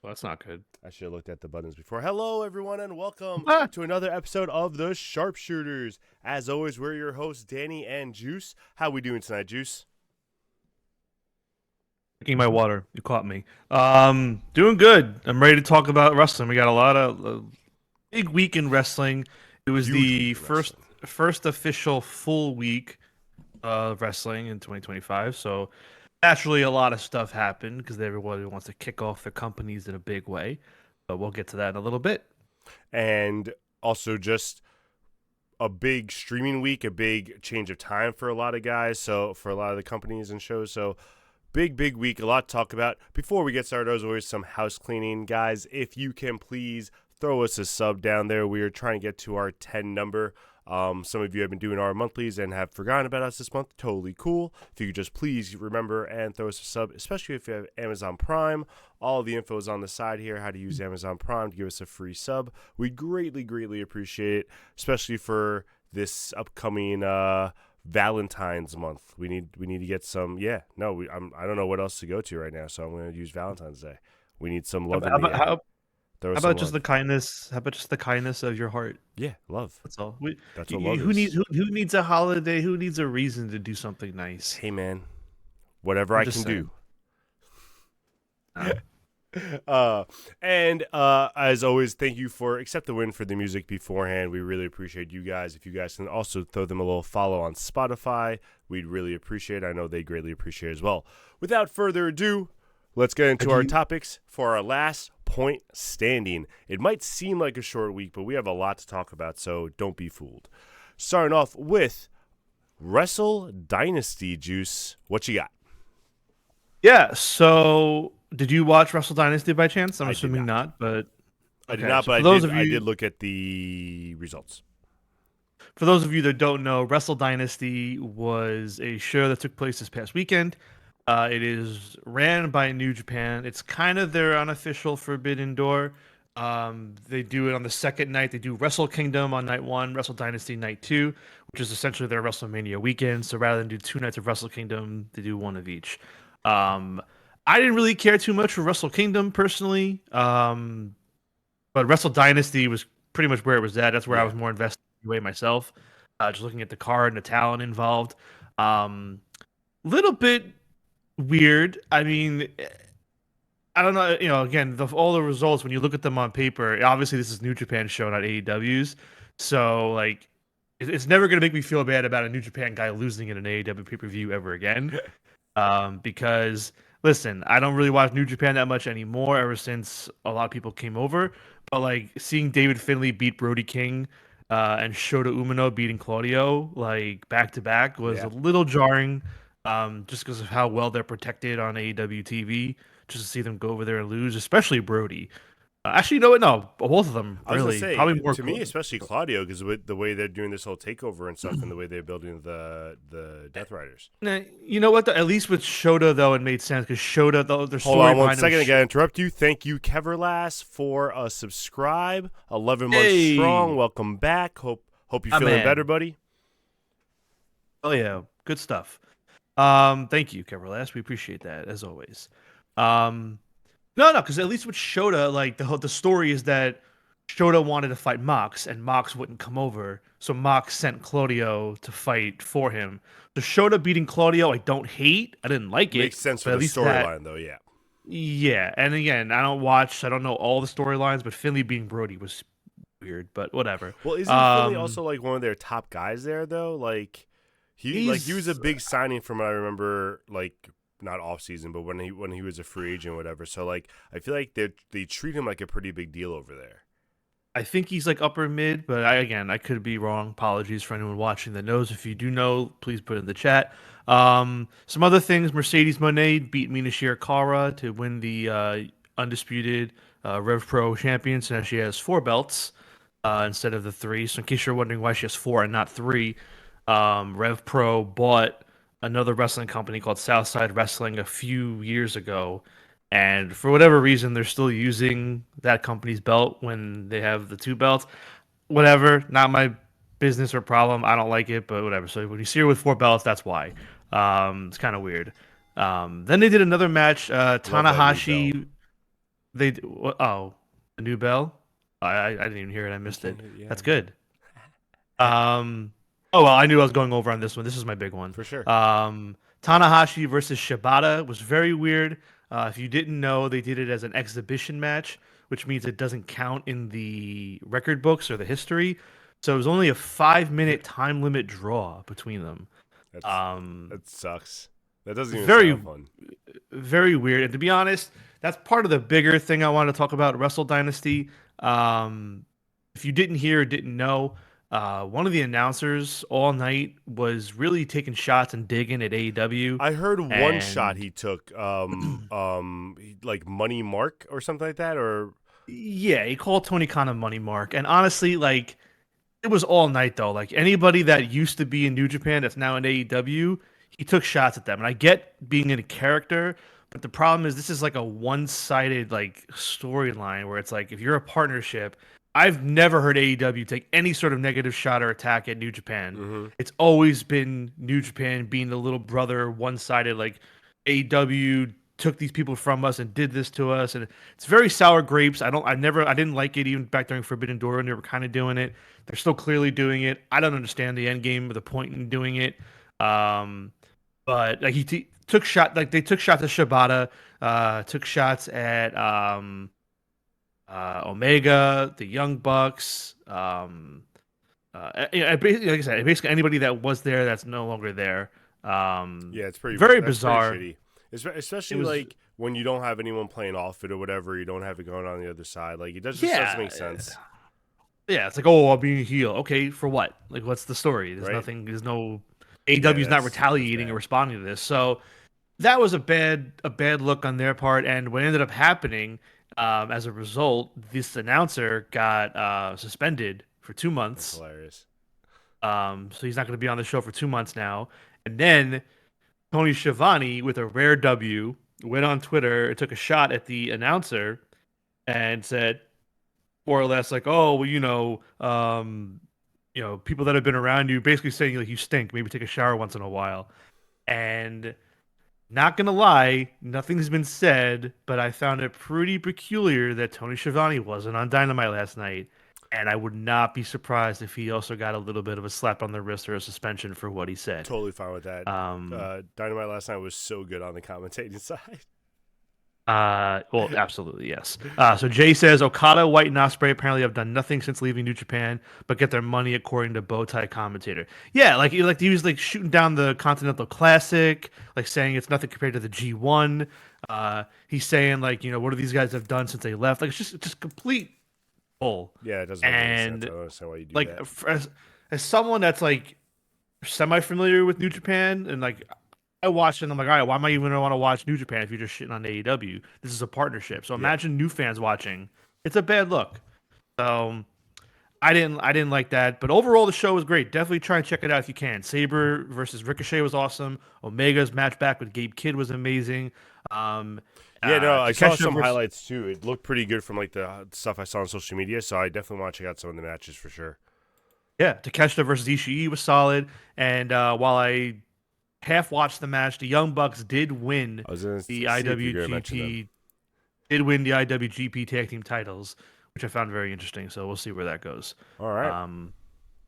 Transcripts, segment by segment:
Well, that's not good. I should have looked at the buttons before. Hello, everyone, and welcome Ah, to another episode of the SharpSHOOTers. As always, we're your hosts, Danny and Juice. How we doing tonight, Juice? drinking my water. You caught me. Doing good. I'm ready to talk about wrestling. We got a lot of big week in wrestling. It was Huge the week in first wrestling. first official full week of wrestling in 2025. So naturally, a lot of stuff happened because everybody wants to kick off their companies in a big way. But we'll get to that in a little bit. And also just a big streaming week, a big change of time for a lot of guys. So for a lot of the companies and shows. So big week, a lot to talk about. Before we get started, as always, some house cleaning. Guys, if you can please throw us a sub down there. We are trying to get to our 10 number. Some of you have been doing our monthlies and have forgotten about us this month. Totally cool. If you could just please remember and throw us a sub, especially if you have Amazon Prime. All the info is on the side here, how to use Amazon Prime to give us a free sub. We greatly appreciate it, especially for this upcoming Valentine's month. We need to get some. Yeah, no, I don't know what else to go to right now, so I'm going to use Valentine's Day. We need some How love about, in how the about, air. how, Throw how us some about just love. the kindness? How about just the kindness of your heart? Yeah, love. That's all. That's what love Who needs is. who needs a holiday? Who needs a reason to do something nice? Hey, man, whatever I'm I just can do. saying. Uh, uh and as always, thank you for accept the win for the music beforehand. We really appreciate you guys. If you guys can also throw them a little follow on Spotify, we'd really appreciate it. I know they greatly appreciate it as well. Without further ado, let's get into do our you, topics for our last point standing. It might seem like a short week, but we have a lot to talk about, so don't be fooled. Starting off with Wrestle Dynasty. Juice, what you got? yeah. So, did you watch Wrestle Dynasty by chance? I'm I did assuming not. not, but I did okay. not, So but for those of I did you look at the results. that don't know, Wrestle Dynasty was a show that took place this past weekend. It is ran by New Japan. It's kind of their unofficial Forbidden Door. They do it on the second night. They do Wrestle Kingdom on night one, Wrestle Dynasty night two, which is essentially their WrestleMania weekend. So rather than do two nights of Wrestle Kingdom, they do one of each. Um, I didn't really care too much for Wrestle Kingdom personally, but Wrestle Dynasty was pretty much where it was at. That's where I Yeah. was more invested anyway myself. Just looking at the card and the talent involved. Little bit weird. I mean, I don't know. Again, all the results when you look at them on paper, obviously this is New Japan show, not AEW's. So like, it's never gonna make me feel bad about a New Japan guy losing in an AEW pay per view ever again. Because listen, I don't really watch New Japan that much anymore. Ever since a lot of people came over, but like seeing David Finlay beat Brody King, and Shota Umino beating Claudio like back to back was a Yeah. little jarring. Just because of how well they're protected on AEW TV, just to see them go over there and lose, especially Brody. Actually, you know what? No, both of them I was gonna really, say, probably more. to me, especially Claudio, because with the way they're doing this whole takeover and stuff, and the way they're building the Death Riders. Nah, you know what? At least with Shota, though, it made sense because Shota, though, their Hold story on one behind him was second. I gotta interrupt you. Thank you, Keverlass, for a subscribe. 11 months strong. hey, Welcome back. Hope you're my feeling better, man. buddy. Oh yeah, good stuff. Thank you, Keverlast. We appreciate that as always. Um, no, because at least with Shota, like the story is that Shota wanted to fight Mox, and Mox wouldn't come over, so Mox sent Claudio to fight for him. The Shota beating Claudio, I don't hate. I didn't like Makes it, sense for but the at least that, storyline, though. Yeah. yeah. And again, I don't know all the storylines, but Finley beating Brody was weird, but whatever. Well, isn't Finley Um, also like one of their top guys there, though? Like he was a he's big signing from what I remember, like not off season, but when he was a free agent, or whatever. So like I feel like they treat him like a pretty big deal over there. I think he's like upper mid, but I could be wrong. Apologies for anyone watching that knows. If you do know, please put it in the chat. Some other things: Mercedes Monet beat Mina Shirakawa to win the undisputed Rev Pro champion. So now she has four belts instead of the three. So in case you're wondering why she has four and not three, Rev Pro bought another wrestling company called Southside Wrestling a few years ago, and for whatever reason, they're still using that company's belt when they have the two belts. Whatever, not my business or problem. I don't like it, but whatever. So when you see her with four belts, that's why. It's kind of weird. Then they did another match. Love that new belt. Tanahashi. Oh, the new bell. I didn't even hear it. I missed it. Yeah, That's good. Oh well, I knew I was going over on this one. This is my big one. for sure. Tanahashi versus Shibata was very weird. If you didn't know, they did it as an exhibition match, which means it doesn't count in the record books or the history. So it was only a 5 minute time limit draw between them. That's Um, that sucks. That doesn't even very, sound fun. very weird. And to be honest, that's part of the bigger thing I want to talk about Wrestle Dynasty. Um, if you didn't hear or didn't know, one of the announcers all night was really taking shots and digging at AEW. I heard one shot And he took, like Money Mark or something like that, or yeah, he called Tony Khan a money mark. And honestly, like, it was all night though. Like anybody that used to be in New Japan that's now in AEW, he took shots at them. And I get being in a character, but the problem is this is like a one-sided like storyline where it's like if you're a partnership, I've never heard AEW take any sort of negative shot or attack at New Japan. mm-hmm. It's always been New Japan being the little brother, one-sided, like AEW took these people from us and did this to us, and it's very sour grapes. I didn't like it even back during Forbidden Door when they were kind of doing it. They're still clearly doing it. I don't understand the end game or the point in doing it. Um, but like took shot, like they took shots at Shibata, took shots at Omega, the Young Bucks. Basically, like I said, basically anybody that was there that's no longer there. Yeah, Very that's pretty bizarre. shitty. It Especially was like when you don't have anyone playing off it or whatever, you don't have it going on the other side. Like it just doesn't yeah, make sense, yeah. It's like, oh, I'll be a heel. Okay, for what? Like, what's the story? There's right? nothing. There's no Yeah, AEW's not that's retaliating or bad. responding to this. So that was a bad look on their part. And what ended up happening, as a result, this announcer got suspended for two That's months. hilarious. So he's not going to be on the show for 2 months now. And then Tony Schiavone, with a rare W, went on Twitter and took a shot at the announcer and said, more or less, like, "Oh, well, people that have been around you, basically saying like you stink. Maybe take a shower once in a while." And not gonna lie, nothing's been said, but I found it pretty peculiar that Tony Schiavone wasn't on Dynamite last night. And I would not be surprised if he also got a little bit of a slap on the wrist or a suspension for what he said. Totally fine with that. Um, Dynamite last night was so good on the commentating side. well, absolutely, yes. So Jay says Okada, White, and Ospreay apparently have done nothing since leaving New Japan, but get their money according to Bowtie Commentator. Yeah, like he was like shooting down the Continental Classic, like saying it's nothing compared to the G1. He's saying like what do these guys have done since they left? Like it's just complete bull. Yeah, it doesn't make any sense. I And don't understand why you do like that. as someone that's like semi familiar with New Japan and like I watched it and I'm like, all right, why am I even gonna want to watch New Japan if you're just shitting on AEW? This is a partnership. So Yeah, imagine new fans watching. It's a bad look. So I didn't like that. But overall the show was great. Definitely try and check it out if you can. Sabre versus Ricochet was awesome. Omega's match back with Gabe Kidd was amazing. Um yeah. No, I saw Takeshita some versus highlights too. It looked pretty good from like the stuff I saw on social media. So I definitely want to check out some of the matches for sure. yeah, Takeshita versus Ishii was solid. And while I half watched the match, the Young Bucks did win I was gonna the see if you're gonna mention them. IWGP tag team titles, which I found very interesting. So we'll see where that goes. All right. Um,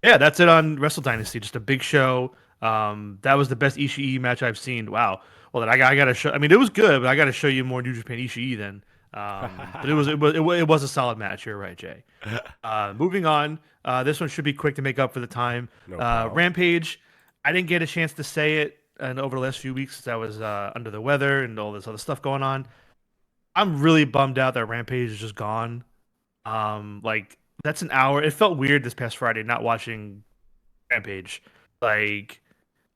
yeah, that's it on Wrestle Dynasty. Just a big show. That was the best Ishii match I've seen. Wow. Well, then I got to show. I mean, it was good, but I got to show you more New Japan Ishii then. But it was a solid match. You're right, Jay. Moving on. This one should be quick to make up for the time. No problem. Rampage. I didn't get a chance to say it and over the last few weeks since I was under the weather and all this other stuff going on. I'm really bummed out that Rampage is just gone. Like that's an hour. It felt weird this past Friday not watching Rampage. Like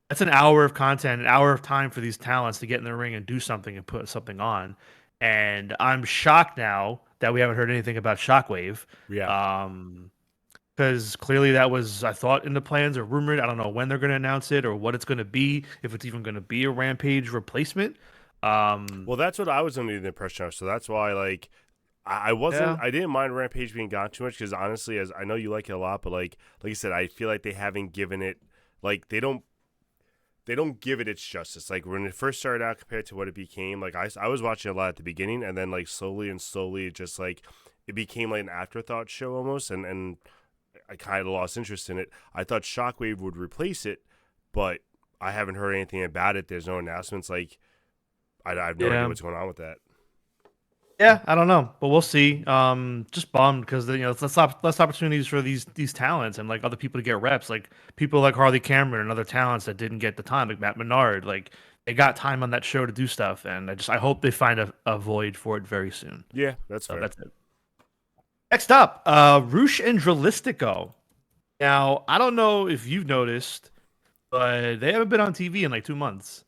that's an hour of content, an hour of time for these talents to get in the ring and do something and put something on. And I'm shocked now that we haven't heard anything about Shockwave. Yeah. Because clearly that was, I thought, in the plans or rumored. I don't know when they're going to announce it or what it's going to be, if it's even going to be a Rampage replacement. Well, that's what I was under the impression of. So that's why, like, I wasn't. Yeah. I didn't mind Rampage being gone too much because honestly, as I know you like it a lot, but like I said, I feel like they haven't given it. Like they don't. they don't give it its justice. Like when it first started out compared to what it became, like I was watching a lot at the beginning, and then like slowly and slowly, it just like it became like an afterthought show almost, and I kind of lost interest in it. I thought Shockwave would replace it, but I haven't heard anything about it. There's no announcements. Like I have no idea Yeah. what's going on with that. Yeah, I don't know, but we'll see. Just bummed because it's less opportunities for these talents and like other people to get reps, like people like Harley Cameron and other talents that didn't get the time, like Matt Menard. Like they got time on that show to do stuff, and I hope they find a void for it very soon. Yeah, that's So fair. that's it. Next up, Roosh and Dralistico. Now I don't know if you've noticed, but they haven't been on TV in like 2 months.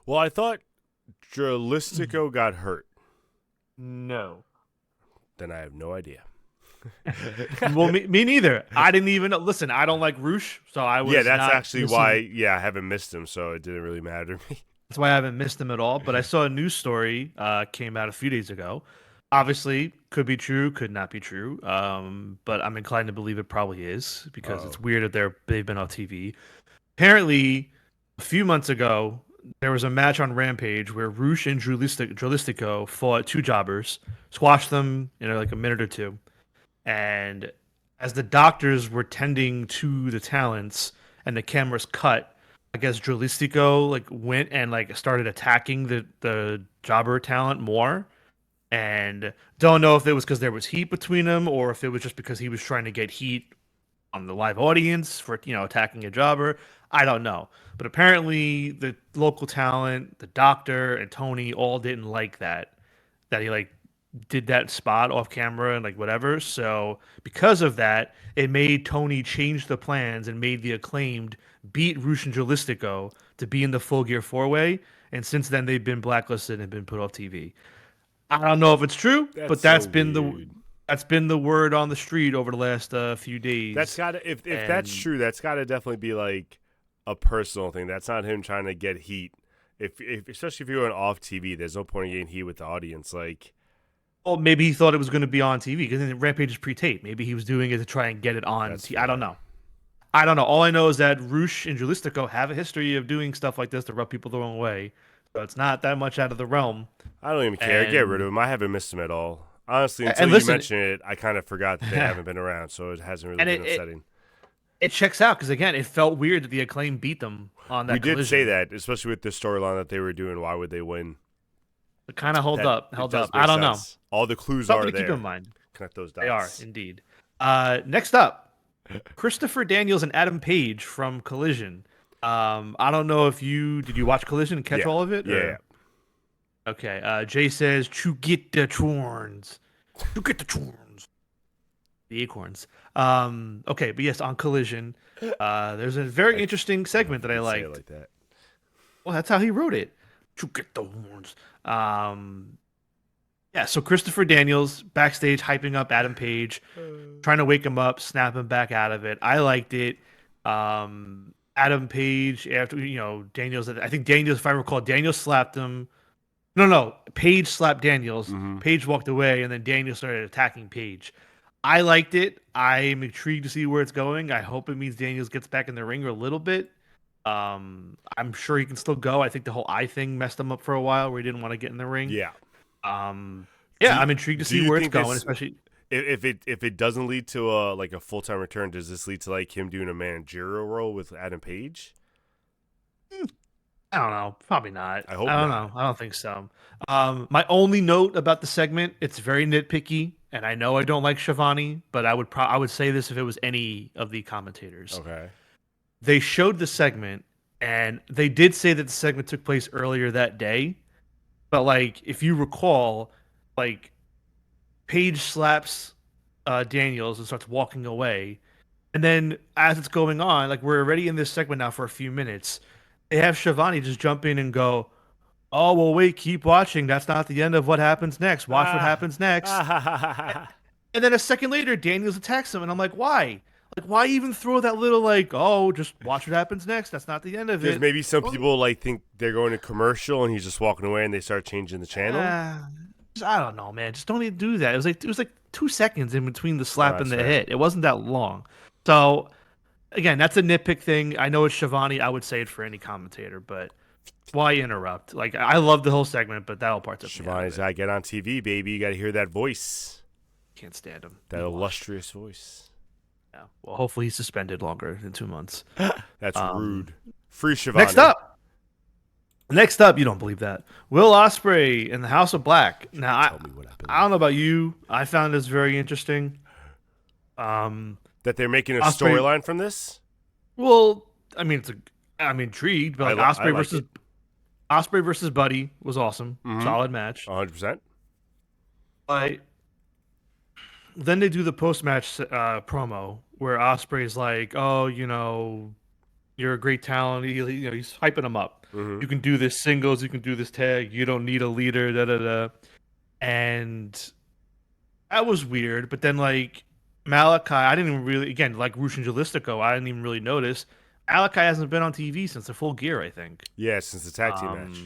Well, I thought Dralistico got hurt. No. Then I have no idea. Well, me neither. I didn't even know. Listen, I don't like Roosh, so I was Yeah, that's not actually missing- why. Yeah, I haven't missed him, so it didn't really matter to me. That's why I haven't missed him at all. But I saw a news story came out a few days ago. Obviously, could be true, could not be true. But I'm inclined to believe it probably is because it's weird that they've been on TV. Apparently, a few months ago, there was a match on Rampage where Roosh and Dralistico fought two jobbers, squashed them in like a minute or two. And as the doctors were tending to the talents and the cameras cut, I guess Dralistico like went and like started attacking the jobber talent more. And don't know if it was because there was heat between them or if it was just because he was trying to get heat on the live audience for attacking a jobber. I don't know. But apparently the local talent, the doctor and Tony all didn't like that he like did that spot off camera and like whatever. So because of that, it made Tony change the plans and made the Acclaimed beat Roosh and Dralistico to be in the Full Gear 4-Way. And since then they've been blacklisted and been put off TV. I don't know if it's true, but that's so been weird. the word on the street over the last few days. That's gotta if that's true, that's gotta definitely be like a personal thing. That's not him trying to get heat. If especially if you're on off TV, there's no point in getting heat with the audience. Like, well, maybe he thought it was going to be on TV because Rampage is pre-taped. Maybe he was doing it to try and get it on TV. I don't know. All I know is that Roosh and Dralistico have a history of doing stuff like this to rub people the wrong way. So it's not that much out of the realm. I don't even care. Get rid of him. I haven't missed him at all. Honestly, until listen, you mention it, I kind of forgot that they haven't been around, so it hasn't really been upsetting. It checks out because again, it felt weird that the Acclaim beat them on that. We collision. did say that, especially with the storyline that they were doing. Why would they win? It kind of held up. It I don't know. All the clues Something are to there. keep in mind. Connect those dots. They are indeed. Next up, Christopher Daniels and Adam Page from Collision. I don't know if did you watch Collision and catch all of it? Yeah. Okay. Jay says, "To get the horns, to get the horns, the acorns." Okay, but yes, on Collision, there's a very interesting segment that I Say liked. it like that. Well, that's how he wrote it. To get the horns. Yeah. So Christopher Daniels backstage hyping up Adam Page, trying to wake him up, snap him back out of it. I liked it. Adam Page after Daniels. I think Daniels, if I recall, Daniels slapped him. No. Page slapped Daniels. Mhm. Page walked away, and then Daniels started attacking Page. I liked it. I'm intrigued to see where it's going. I hope it means Daniels gets back in the ring a little bit. I'm sure he can still go. I think the whole eye thing messed him up for a while, where he didn't want to get in the ring. Yeah. I'm intrigued to do see you where it's think going, this- especially. If it doesn't lead to a full time return, does this lead to like him doing a managerial role with Adam Page? I don't know. Probably not. I hope I don't not. know. I don't think so. My only note about the segment, it's very nitpicky, and I know I don't like Shivani, but I would say this if it was any of the commentators. Okay. They showed the segment, and they did say that the segment took place earlier that day, but like if you recall, like Paige slaps Daniels and starts walking away, and then as it's going on, like we're already in this segment now for a few minutes. They have Shivani just jump in and go, "Oh, well, wait, keep watching. That's not the end of what happens next. Watch what happens next." And then a second later, Daniels attacks him, and I'm like, why? Like, why even throw that little like, "Oh, just watch what happens next. That's not the end of Because it." maybe some people like think they're going to commercial and he's just walking away and they start changing the channel. I don't know, man. Just don't even do that. It was like 2 seconds in between the slap and that's the fair. hit. It wasn't that long. So again, that's a nitpick thing. I know it's Shivani. I would say it for any commentator, but why interrupt? Like, I love the whole segment, but that whole part took me out of Shivani's it. got to get on TV, baby. You got to hear that voice, Can't stand him. that Be washed. illustrious voice. Yeah. Well, hopefully he's suspended longer than 2 months. That's Um, rude. Free Shivani. next up, you don't believe that. Will Ospreay in the House of Black. Now, Tell me what happened. I don't know about you. I found this very interesting. That they're making a Ospreay. storyline from this? Well, I mean, I'm intrigued, but like I like it. Ospreay versus Buddy was awesome, solid match. 100%. But then they do the post match promo where Ospreay's like, "Oh, you're a great talent." He's hyping him up. Mm-hmm. You can do this singles. You can do this tag. You don't need a leader. Da da da. And that was weird. But then like Malachi, I didn't even really again like Rush and Jalistico. I didn't even really notice. Malachi hasn't been on TV since the Full Gear, I think. Yeah, since the tag team match.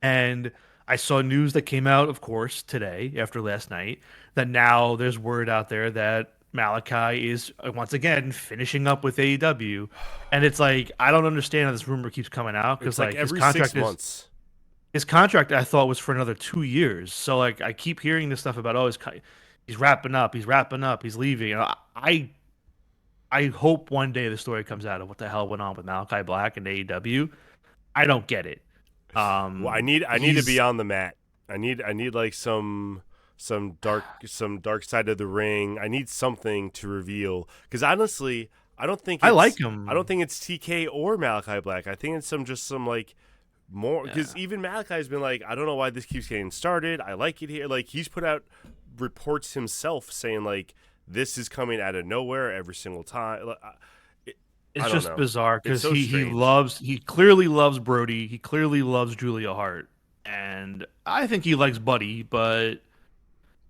And I saw news that came out, of course, today after last night that now there's word out there that Malachi is once again finishing up with AEW, and it's like I don't understand how this rumor keeps coming out because It's like his every contract 6 months. his contract I thought was for another 2 years. So like I keep hearing this stuff about he's wrapping up, he's leaving. I hope one day the story comes out of what the hell went on with Malachi Black and AEW. I don't get it. Well, I need to be on the mat. I need like some dark side of the ring. I need something to reveal because honestly, I don't think I like him. I don't think it's TK or Malachi Black. I think it's some like more because even Malachi's been like, I don't know why this keeps getting started. I like it here. Like he's put out reports himself saying like this is coming out of nowhere every single time. It's just bizarre because so he clearly loves Brody. He clearly loves Julia Hart. And I think he likes Buddy, but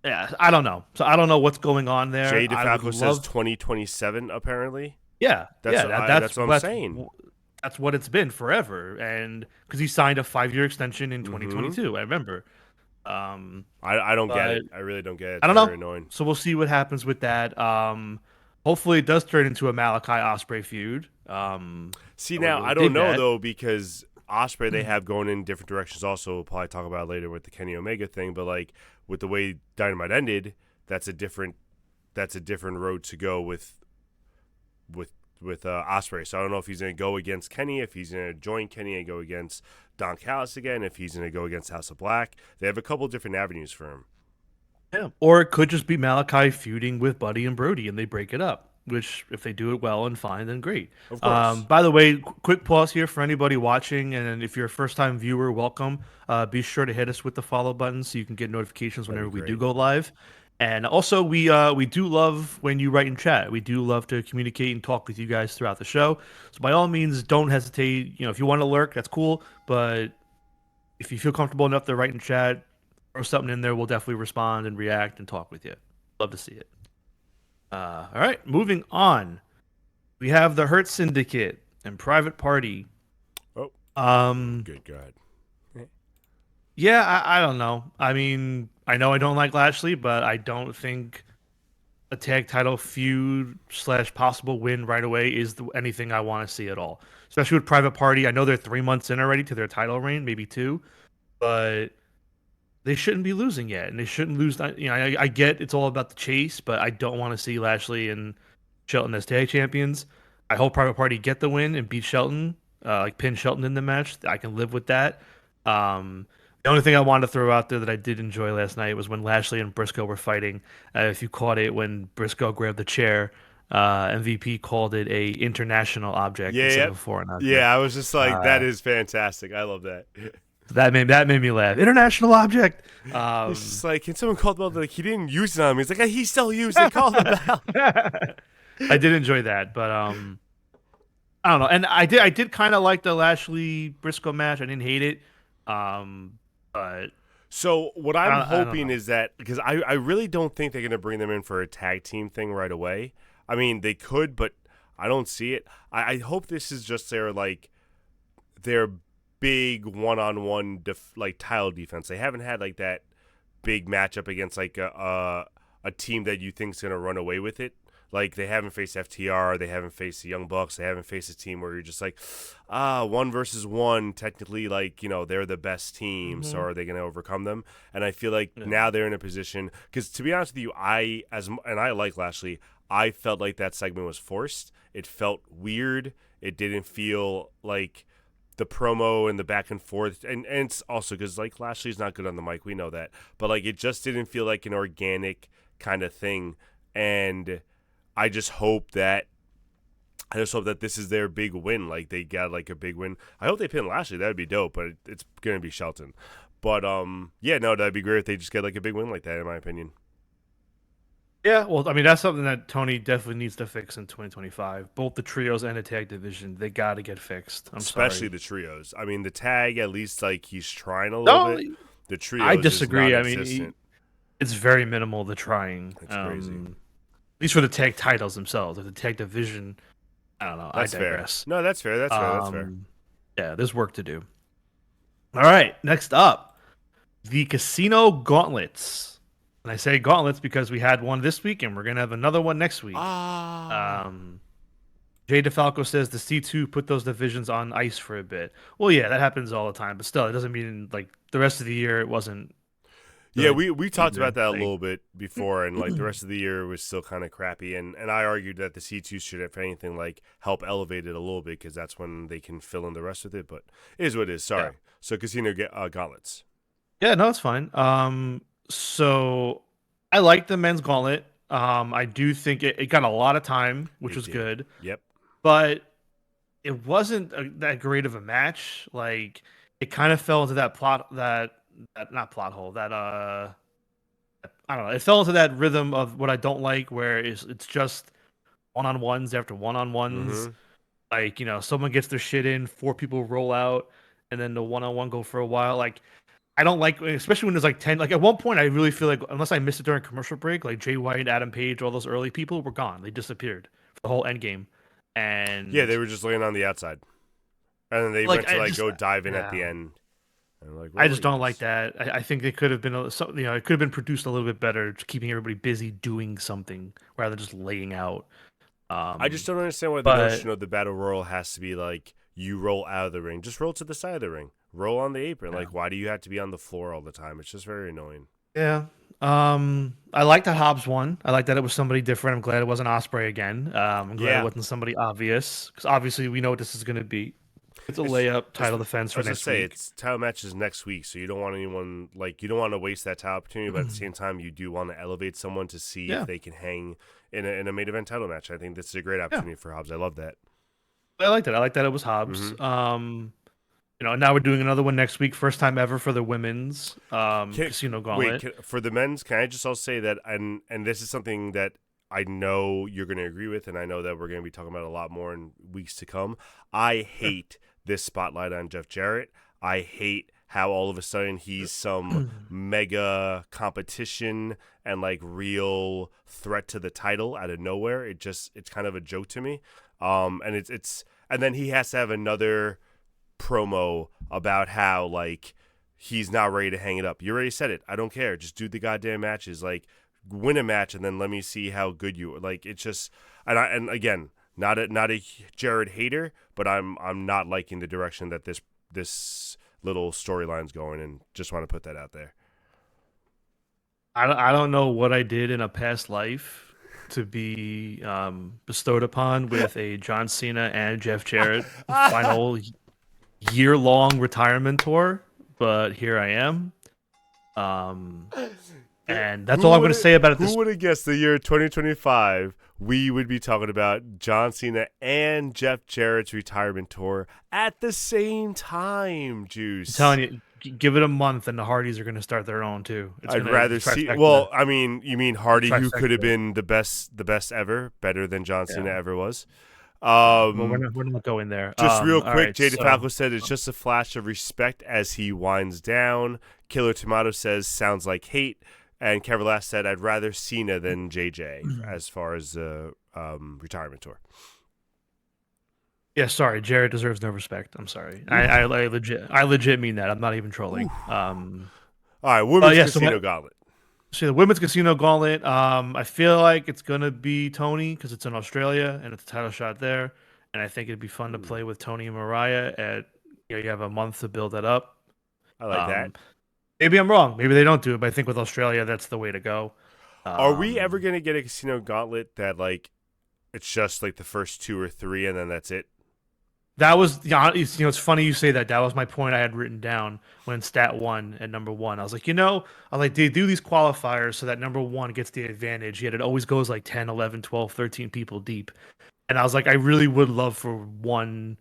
yeah, I don't know. So I don't know what's going on there. Jay DeFalco says 2027 apparently. Yeah. That's what I'm saying. That's what it's been forever. And because he signed a 5-year extension in 2022, I remember. I don't get it. I really don't get it. It's I don't know. very annoying. So we'll see what happens with that. Hopefully it does turn into a Malachi Ospreay feud. See now, I don't know though because Ospreay they have going in different directions. Also, we'll probably talk about it later with the Kenny Omega thing. But like with the way Dynamite ended, that's a different road to go with Ospreay. So I don't know if he's going to go against Kenny, if he's going to join Kenny and go against Don Callis again, if he's going to go against House of Black. They have a couple different avenues for him. Yeah. Or it could just be Malachi feuding with Buddy and Brody and they break it up, which if they do it well and fine, then great. Of course. By the way, quick pause here for anybody watching. And if you're a first-time viewer, welcome. Be sure to hit us with the follow button so you can get notifications whenever we do go live. And also, we do love when you write in chat. We do love to communicate and talk with you guys throughout the show. So by all means, don't hesitate. If you want to lurk, that's cool. But if you feel comfortable enough to write in chat, throw something in there, we'll definitely respond and react and talk with you. Love to see it. All right, moving on. We have the Hurt Syndicate and Private Party. Oh, good God. Yeah, I don't know. I mean, I know I don't like Lashley, but I don't think a tag title feud / possible win right away is anything I want to see at all. Especially with Private Party. I know they're 3 months in already to their title reign, maybe 2, but they shouldn't be losing yet, and they shouldn't lose. I get it's all about the chase, but I don't want to see Lashley and Shelton as tag champions. I hope Private Party get the win and beat Shelton, like pin Shelton in the match. I can live with that. The only thing I wanted to throw out there that I did enjoy last night was when Lashley and Briscoe were fighting. If you caught it, when Briscoe grabbed the chair, MVP called it a international object instead of a foreign object. Yeah, I was just like, that is fantastic. I love that. That made me laugh. International object. It's just like, can someone call the bell? Like, he didn't use it on me. He's like, he still used it. Call the bell. I did enjoy that, but I don't know. And I did kind of like the Lashley Briscoe match. I didn't hate it. But so what I'm hoping is that because I really don't think they're going to bring them in for a tag team thing right away. I mean, they could, but I don't see it. I hope this is just their big one-on-one title defense. They haven't had like that big matchup against like a team that you think's going to run away with it. Like they haven't faced FTR, they haven't faced the Young Bucks, they haven't faced a team where you're just like, 1 versus 1. Technically, like they're the best team, so Mm-hmm. are they going to overcome them? And I feel like Yeah. now they're in a position because to be honest with you, I like Lashley. I felt like that segment was forced. It felt weird. It didn't feel like the promo and the back and forth, and it's also because like Lashley's not good on the mic, we know that, but like it just didn't feel like an organic kind of thing, and I just hope that this is their big win. Like they got like a big win. I hope they pin Lashley. That would be dope, but it's gonna be Shelton. But yeah, no, that'd be great if they just get like a big win like that, in my opinion. Yeah, well, I mean, that's something that Tony definitely needs to fix in 2025. Both the trios and the tag division, they got to get fixed. I'm Especially sorry. the trios. I mean, the tag at least like he's trying a little No, bit. The I trios is disagree. I mean, non-existent. it's very minimal, the trying. It's crazy. At least for the tag titles themselves. Or the tag division, I don't know. I That's fair. digress. No, that's fair. That's fair. That's fair. Yeah, there's work to do. All right, next up, the Casino Gauntlets. And I say gauntlets because we had one this week and we're gonna have another one next week. Ah. Um, Jay DeFalco says the C2 put those divisions on ice for a bit. Well, yeah, that happens all the time, but still, it doesn't mean like the rest of the year it wasn't Yeah, good we talked either. about that a Like, little bit before, and like the rest of the year was still kind of crappy, and I argued that the C2 should, if anything, like help elevate it a little bit because that's when they can fill in the rest with it. But it is what it is. Sorry. yeah, So Casino Gauntlets. yeah, no, it's fine. So I like the men's gauntlet. I do think it got a lot of time, which It was did. good, Yep. but it wasn't that great of a match. Like it kind of fell into that that not plot hole that I don't know. It fell into that rhythm of what I don't like, where it's just one on ones after one on ones. Mm-hmm. Like someone gets their shit in, four people roll out, and then the one on one go for a while. Like I don't like, especially when there's like 10. Like at one point, I really feel like unless I missed it during commercial break, like Jay White, Adam Page, all those early people were gone. They disappeared for the whole end game, Yeah, and they were just laying on the outside, and then they like went to I like just go dive in at the yeah. end. And like, I where were just don't you? like that. I think they could have been, it could have been produced a little bit better, just keeping everybody busy doing something rather than just laying out. I just Um, don't understand why the but notion of the battle royal has to be like you roll out of the ring. Just roll to the side of the ring. Roll on the apron. yeah, Like, why do you have to be on the floor all the time? It's just very annoying. yeah. I like that Hobbs won. I like that it was somebody different. I'm glad it wasn't Osprey again. I'm glad it Yeah, wasn't somebody obvious because obviously we know what this is going to be. It's a it's. layup It's title defense I for was gonna next say week. it's title matches next week, so you don't want anyone like you don't want to waste that title opportunity, but at the same time you do want to elevate someone to see if Yeah, they can hang in a main event title match. I think this is a great yeah. opportunity for Hobbs. I love that. I like that. I like that it was Hobbs. Mm-hmm. Now we're doing another one next week, first time ever for the women's Can, Casino wait, Gauntlet. for the men's, can I just also say that, and this is something that I know you're going to agree with, and I know that we're going to be talking about a lot more in weeks to come. I hate this spotlight on Jeff Jarrett. I hate how all of a sudden he's some mega competition and like real threat to the title out of nowhere. It's kind of a joke to me. And and then he has to have another promo about how like he's not ready to hang it up. You already said it. I don't care. Just do the goddamn matches. Like win a match and then let me see how good you are. Like it's just and again, not a Jared hater, but I'm not liking the direction that this little storyline's going, and just want to put that out there. I don't know what I did in a past life to be bestowed upon with a John Cena and Jeff Jarrett final year-long retirement tour, but here I am. Um, and that's all I'm going to say about it. Who would have guessed the year 2025 we would be talking about John Cena and Jeff Jarrett's retirement tour at the same time, I'm Juice? telling you, give it a month, and the Hardys are going to start their own too. It's I'd going rather to see. trifecta. Well, I mean, you mean Hardy, who could have Trifecta. been the best ever, better than John Cena Yeah. ever was. Well, we're not going there. Just real All quick, right. Jay So DeFalco said it's just a flash of respect as he winds down. Killer Tomato says sounds like hate. And Kevin Last said, I'd rather Cena than JJ as far as the retirement tour. yeah, sorry, Jared deserves no respect. I'm sorry. I legit mean that. I'm not even trolling. All right, women's Yeah. So casino gauntlet. So the women's casino gauntlet, I feel like it's gonna be Tony because it's in Australia and it's a title shot there, and I think it'd be fun to Hmm. play with Tony and Mariah. You have a month to build that up. I like that. Um, Maybe I'm wrong. Maybe they don't do it, but I think with Australia, that's the way to go. Are we ever Um, gonna get a casino gauntlet that like it's just like the first two or three and then that's it? that was yeah, it's funny you say that. That was my point I had written down when Stat won at number one. I was like, they do these qualifiers so that number one gets the advantage, yet it always goes like 10, 11, 12, 13 people deep. And I was like, I really would love for one,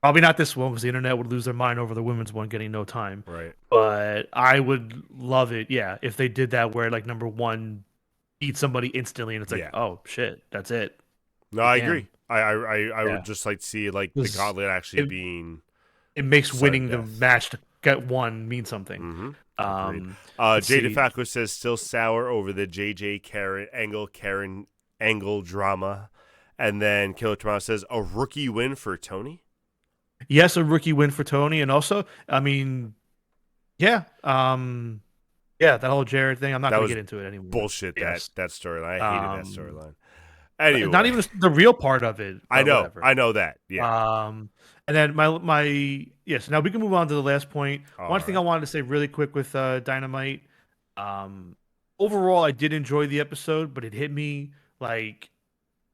probably not this one because the internet would lose their mind over the women's one getting no time. Right. But I would love it, yeah, if they did that where like number one beats somebody instantly and it's like, Yeah. oh shit, that's it. No, Like, I damn. agree. I would Yeah. just like to see like the Because gauntlet actually it, being it makes sudden winning the death. match to get one mean something. Mm-hmm. Agreed. Um, let's Jay see. DeFalco says still sour over the JJ Karen Angle drama, and then Killer Toronto says a rookie win for Tony. Yes, a rookie win for Tony, and also, I mean, yeah, yeah, that whole Jared thing. I'm not That going to was get into it anymore. bullshit. That Yes. that storyline. I hated that Um, storyline. Not Anyway, even the real part of it, I but know. whatever. I know that. Yeah. And then my yes. Now we can move on to the last point. All One thing I right. wanted to say really quick with Dynamite. Um, Overall, I did enjoy the episode, but it hit me like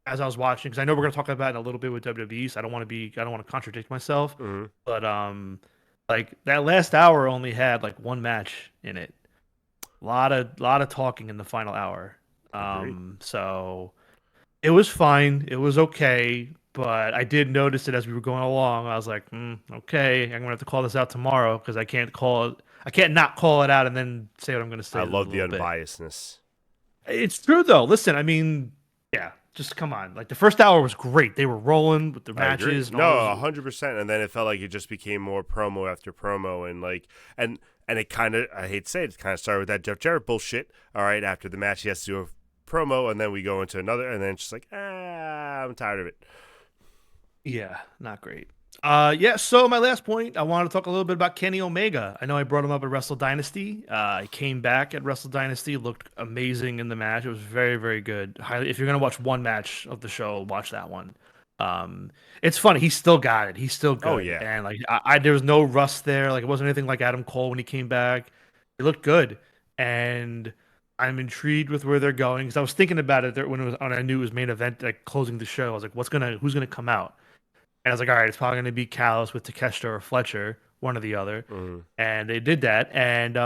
as I was watching because I know we're gonna talk about it in a little bit with WWE. So I don't want to contradict myself, Mm-hmm. but like that last hour only had like one match in it. A lot of talking in the final hour. Agreed. So it was fine. It was okay, but I did notice it as we were going along. I was like, okay, I'm gonna have to call this out tomorrow because I can't call it. I can't not call it out and then say what I'm gonna say I in a love the little bit. unbiasedness. It's true though. Listen, I mean, yeah, just come on. Like the first hour was great. They were rolling with the I agree. matches and all No, those. 100%. And then it felt like it just became more promo after promo, and and it kind of, I hate to say it, kind of started with that Jeff Jarrett bullshit. All right, after the match, he has to do a promo, and then we go into another, and then it's just like, I'm tired of it. Yeah, not great. Yeah, so my last point, I wanted to talk a little bit about Kenny Omega. I know I brought him up at Wrestle Dynasty. He came back at Wrestle Dynasty, looked amazing in the match. It was very, very good. Highly, if you're gonna watch one match of the show, watch that one. It's funny, he still got it. He's still Oh good, yeah, and like there was no rust there. Like it wasn't anything like Adam Cole when he came back. He looked good, and I'm intrigued with where they're going because I was thinking about it there when it was on. I knew it was main event, like closing the show. I was like, who's gonna come out? And I was like, all right, it's probably going to be Callis with Takeshita or Fletcher, one or the other. mm-hmm. And they did that. And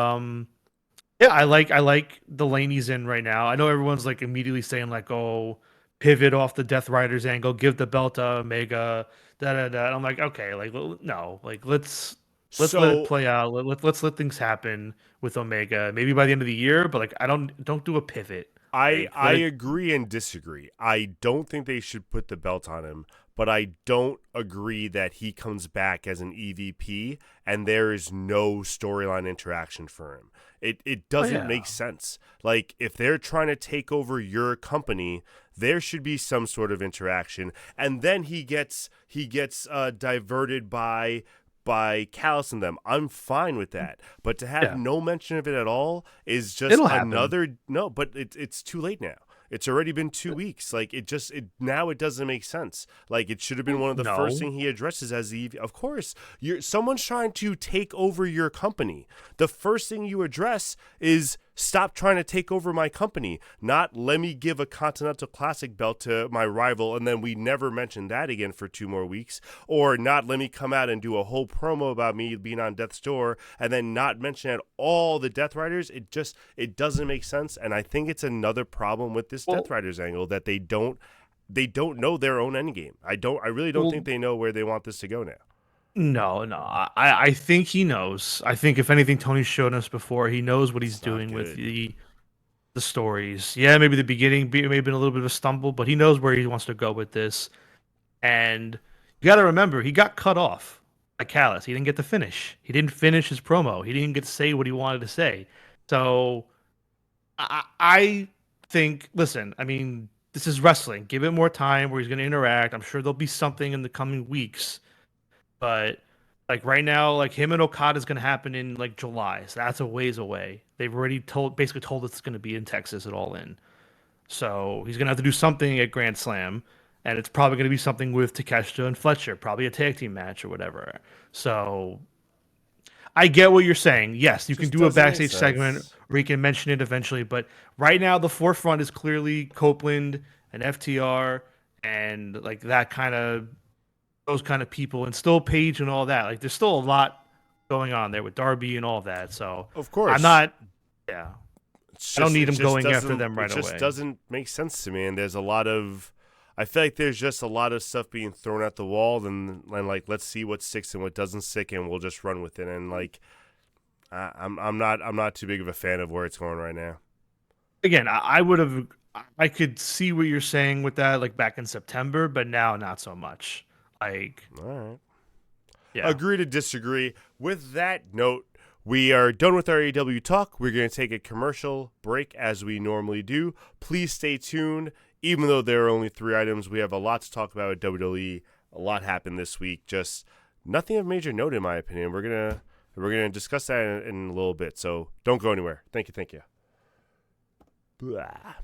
yeah, I like the lane he's in right now. I know everyone's like immediately saying like, oh, pivot off the Death Riders angle, give the belt to Omega, da da da. And I'm like, okay, like no, like let's let it So play out. Let's let things happen with Omega. Maybe by the end of the year, but like I don't do a pivot. Like I let it. agree and disagree. I don't think they should put the belt on him, but I don't agree that he comes back as an EVP and there is no storyline interaction for him. It Oh doesn't yeah. make sense. Like if they're trying to take over your company, there should be some sort of interaction, and then he gets diverted by Callis and them. I'm fine with that. But to have Yeah. no mention of it at all is just It'll happen. another no, but it's too late now. It's already been 2 weeks. Like now it doesn't make sense. Like it should have been one of the first No. thing he addresses as the of course, someone's trying to take over your company. The first thing you address is stop trying to take over my company. Not let me give a Continental Classic belt to my rival and then we never mention that again for 2 more weeks. Or not let me come out and do a whole promo about me being on death's door and then not mention at all the Death Riders. It doesn't make sense. And I think it's another problem with this Death Well, Riders angle that they don't know their own endgame. I really don't think well, they know where they want this to go now. no, no. I think he knows. I think if anything, Tony's shown us before. He knows what he's It's not doing with good. the stories. Yeah, maybe the beginning may have been a little bit of a stumble, but he knows where he wants to go with this. And you got to remember, he got cut off by Callis. He didn't get to finish. He didn't finish his promo. He didn't get to say what he wanted to say. So I think, listen, I mean, this is wrestling. Give it more time where he's going to interact. I'm sure there'll be something in the coming weeks, but. Like right now, like him and Okada is going to happen in like July, so that's a ways away. They've already basically told us it's going to be in Texas at All In. So he's going to have to do something at Grand Slam, and it's probably going to be something with Takeshita and Fletcher, probably a tag team match or whatever. So I get what you're saying. Yes, you can Just do a doesn't make backstage segment sense. where you can mention it eventually, but right now the forefront is clearly Copeland and FTR and like that kind of those kind of people, and still Page and all that. Like there's still a lot going on there with Darby and all that. So Of I'm course, not, yeah, I don't need him going after them it right just away. doesn't make sense to me. And there's a lot of, I feel like there's just a lot of stuff being thrown at the wall, and like let's see what sticks and what doesn't stick, and we'll just run with it. And like I'm not too big of a fan of where it's going right now. Again, I would have, I could see what you're saying with that, like back in September, but now not so much. Like, All right. yeah. Agree to disagree. With that note, we are done with our AW talk. We're going to take a commercial break as we normally do. Please stay tuned. Even though there are only 3 items, we have a lot to talk about at WWE. A lot happened this week. Just nothing of major note, in my opinion. We're gonna discuss that in a little bit. So don't go anywhere. Thank you. Thank you. Blah.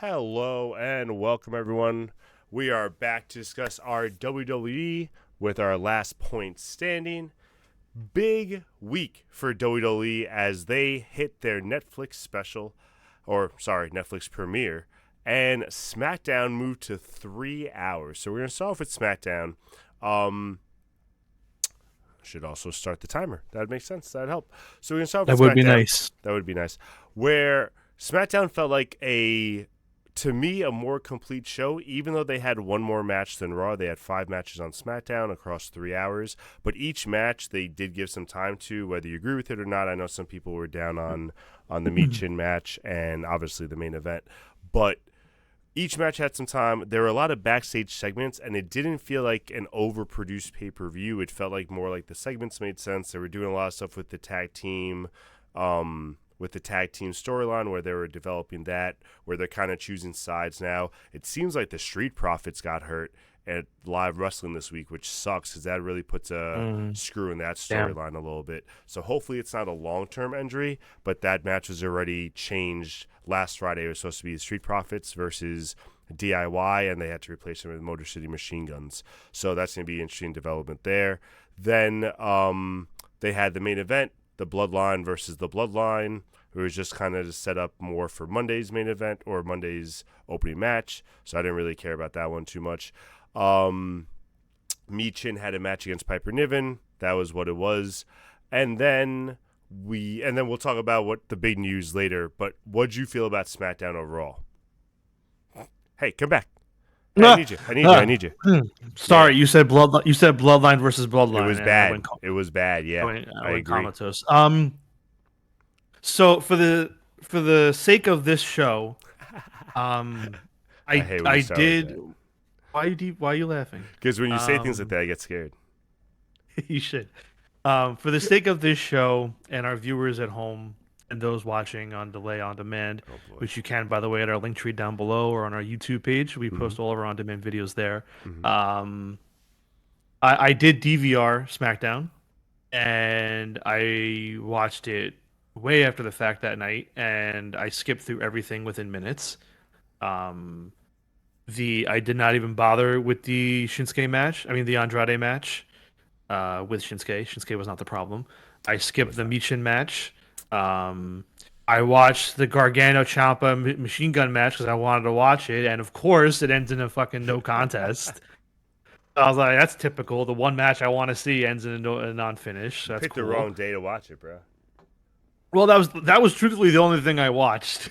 Hello and welcome, everyone. We are back to discuss our WWE with our last point standing. Big week for WWE as they hit their Netflix special, or sorry, Netflix premiere, and SmackDown moved to 3 hours. So we're going to start off with SmackDown. Should also start the timer. That would make sense. That would help. So we're going to start off with SmackDown. That would be nice. That would be nice. Where SmackDown felt like to me, a more complete show, even though they had one more match than Raw. They had 5 matches on SmackDown across 3 hours. But each match they did give some time to, whether you agree with it or not. I know some people were down on the Michin match and obviously the main event. But each match had some time. There were a lot of backstage segments, and it didn't feel like an overproduced pay-per-view. It felt like more like the segments made sense. They were doing a lot of stuff with the tag team, storyline where they were developing that, where they're kind of choosing sides now. It seems like the Street Profits got hurt at Live Wrestling this week, which sucks because that really puts a screw in that storyline a little bit. So hopefully it's not a long-term injury, but that match was already changed. Last Friday it was supposed to be the Street Profits versus DIY, and they had to replace them with Motor City Machine Guns. So that's going to be interesting development there. Then they had the main event, the Bloodline versus the Bloodline. It was just kind of set up more for Monday's main event or Monday's opening match, so I didn't really care about that one too much. Michin had a match against Piper Niven. That was what it was. And then we'll talk about what the big news later, but what'd you feel about SmackDown overall? Hey, come back. Hey, I need you. Sorry, you said Bloodline versus Bloodline. It was bad. Yeah, I agree. Comatose. So for the sake of this show, I did. Why are you laughing? Because when you say things like that, I get scared. You should. For the sake of this show and our viewers at home and those watching on delay on demand, which you can, by the way, at our link tree down below or on our YouTube page. We post all of our on-demand videos there. I did DVR SmackDown, and I watched it way after the fact that night, and I skipped through everything within minutes. I did not even bother with the Shinsuke match. I mean, the Andrade match with Shinsuke. Shinsuke was not the problem. I skipped the Michin match. I watched the Gargano Ciampa machine gun match because I wanted to watch it, and of course, it ends in a fucking no contest. I was like, that's typical. The one match I want to see ends in a non-finish. That's picked cool. the wrong day to watch it, bro. Well, that was truthfully the only thing I watched.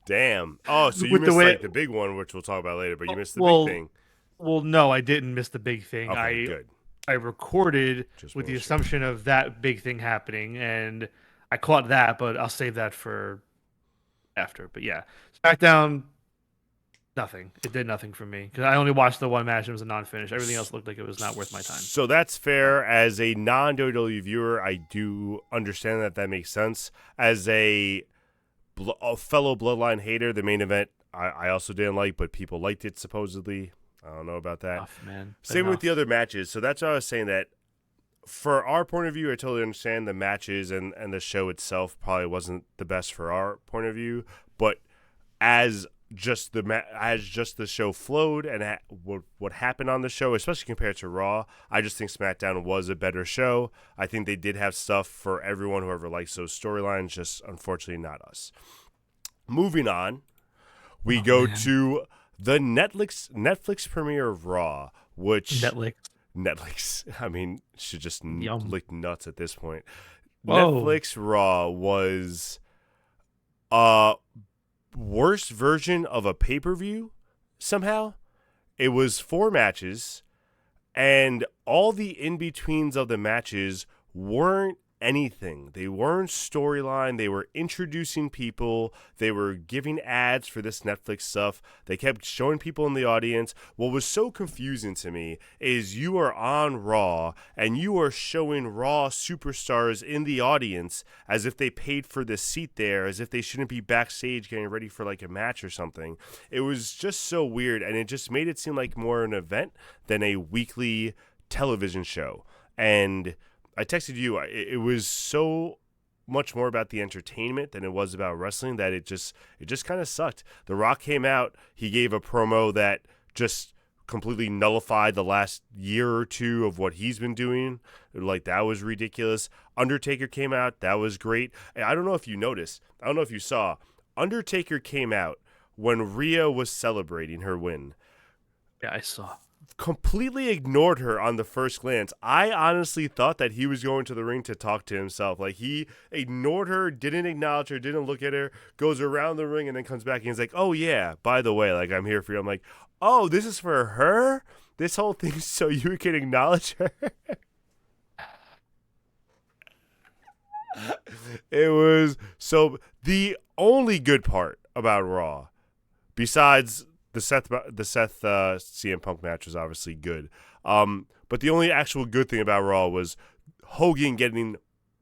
Damn. Oh, so you missed the big one, which we'll talk about later, but you missed the big thing. Well, no, I didn't miss the big thing. Okay, good. I recorded with the assumption of that big thing happening, and I caught that, but I'll save that for after. But yeah, SmackDown, nothing. It did nothing for me because I only watched the one match. It was a non-finish. Everything else looked like it was not worth my time. So that's fair. As a non-WWE viewer, I do understand that makes sense. As a fellow Bloodline hater, the main event I also didn't like, but people liked it supposedly. I don't know about that. Enough, man. Same with the other matches. So that's why I was saying that for our point of view, I totally understand the matches and the show itself probably wasn't the best for our point of view. But as just the show flowed and what happened on the show, especially compared to Raw, I just think SmackDown was a better show. I think they did have stuff for everyone, whoever likes those storylines, just unfortunately not us. Moving on, we go to the Netflix premiere of Raw, which Netflix, I mean, should just lick nuts at this point. Whoa. Netflix Raw was a worst version of a pay-per-view somehow. It was 4 matches, and all the in-betweens of the matches weren't anything. They weren't storyline. They were introducing people. They were giving ads for this Netflix stuff. They kept showing people in the audience. What was so confusing to me is you are on Raw and you are showing Raw superstars in the audience as if they paid for the seat there, as if they shouldn't be backstage getting ready for like a match or something. It was just so weird, and it just made it seem like more an event than a weekly television show. And I texted you, it was so much more about the entertainment than it was about wrestling that it just kind of sucked. The Rock came out, he gave a promo that just completely nullified the last year or two of what he's been doing. Like, that was ridiculous. Undertaker came out, that was great. I don't know if you noticed, I don't know if you saw, Undertaker came out when Rhea was celebrating her win, Yeah, I saw. completely ignored her on the first glance. I honestly thought that he was going to the ring to talk to himself. Like, he ignored her, didn't acknowledge her, didn't look at her, goes around the ring, and then comes back and he's like, oh, yeah, by the way, like, I'm here for you. I'm like, oh, this is for her? This whole thing so you can acknowledge her? It was so the only good part about Raw, besides the Seth CM Punk match was obviously good. But the only actual good thing about Raw was Hogan getting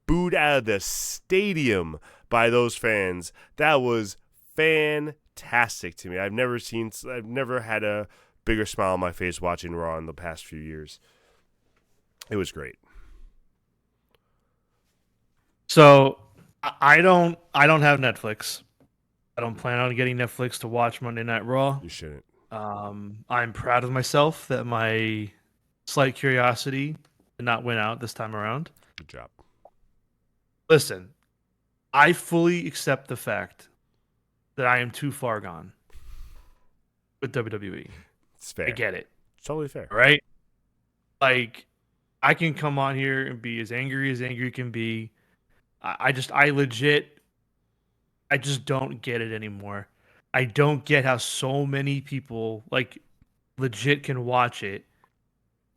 booed out of the stadium by those fans. That was fantastic to me. I've never had a bigger smile on my face watching Raw in the past few years. It was great. So I don't have Netflix. I don't plan on getting Netflix to watch Monday Night Raw. You shouldn't. I'm proud of myself that my slight curiosity did not win out this time around. Good job. Listen, I fully accept the fact that I am too far gone with WWE. It's fair. I get it. It's totally fair. Right? Like, I can come on here and be as angry can be. I just don't get it anymore. I don't get how so many people like legit can watch it